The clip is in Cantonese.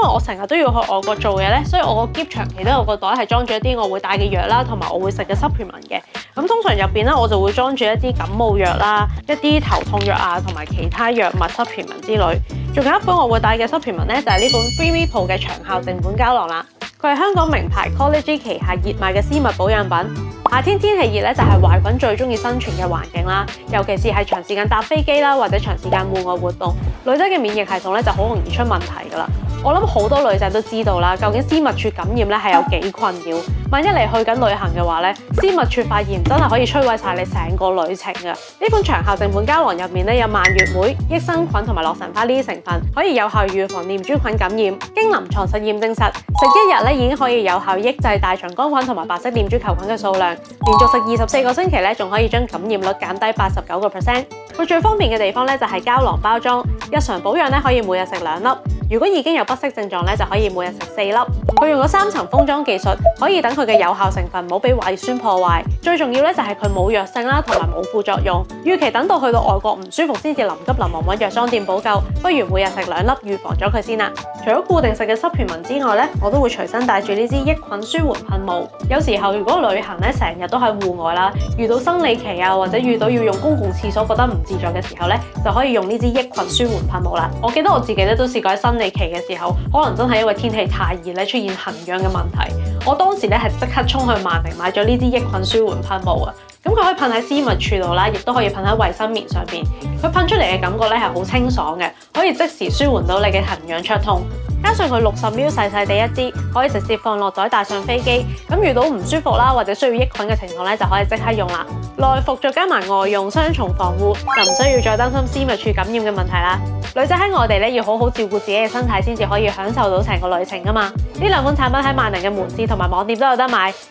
為我成日都要去外國做嘢咧，所以我個篋長期都有個袋係裝住一啲我會帶嘅藥啦，同埋我會食嘅 supplement 嘅。咁通常入邊咧，我就會裝住一啲感冒藥啦、一啲頭痛藥啊，同埋其他藥物 supplement 之類。仲有一本我會帶嘅 supplement 咧，就係呢本 Freepo 嘅長效定本膠囊啦。佢係香港名牌 Collegy 旗下熱賣嘅絲襪保養品。夏天天氣熱咧，就係壞菌最中意生存嘅環境啦。尤其是係長時間搭飛機啦，或者長時間戶外活動，女仔嘅免疫系統咧就好容易出問題㗎啦。我諗好多女仔都知道啦，究竟絲襪處感染咧係有幾困擾。萬一你去緊旅行嘅話咧，絲襪處發炎真係可以摧毀晒你成個旅程㗎。呢本長效定本膠囊入面咧有蔓越莓、益生菌同埋洛神花呢啲成分，可以有效預防念珠菌感染。經臨床實驗證實，食一日咧已經可以有效抑制大腸桿菌同埋白色念珠球菌嘅數量。連續食24個星期咧，仲可以將感染率減低89%。佢最方便嘅地方咧就係膠囊包裝，日常保養咧可以每日食2粒。如果已經有不適症狀咧，就可以每日食4粒。佢用咗3層封裝技術，可以等佢嘅有效成分唔好俾胃酸破壞。最重要咧就係佢冇藥性啦，同埋冇副作用。與其等到去到外國唔舒服先至臨急臨忙揾藥妝店補救，不如每日食2粒預防咗佢先啦。除咗固定食嘅supplement之外咧，我都會隨身帶住呢支益菌舒緩噴霧。有時候如果旅行咧成日都喺戶外啦，遇到生理期啊，或者遇到要用公共廁所覺得唔自在嘅時候咧，就可以用呢支益菌舒緩噴霧啦。我記得我自己咧都試過喺生理期嘅時候，可能真係因為天氣太熱咧出現痕癢嘅問題。我當時咧係即刻衝去萬寧買咗呢支益菌舒緩噴霧啊！咁佢可以噴喺絲襪處度啦，亦都可以噴喺衛生棉上邊。佢噴出嚟嘅感覺咧係好清爽嘅，可以即時舒緩到你嘅痕癢灼痛。加上佢60ml細細地一支，可以直接放落袋帶上飛機。咁遇到唔舒服啦，或者需要益菌嘅情況咧，就可以即刻用啦。內服再加埋外用，雙重防護，就唔需要再擔心絲襪處感染嘅問題啦。女仔喺外地咧要好好照顧自己嘅身體，先至可以享受到成個旅程㗎嘛。呢2本產品喺萬寧嘅門市同埋網店都有得買，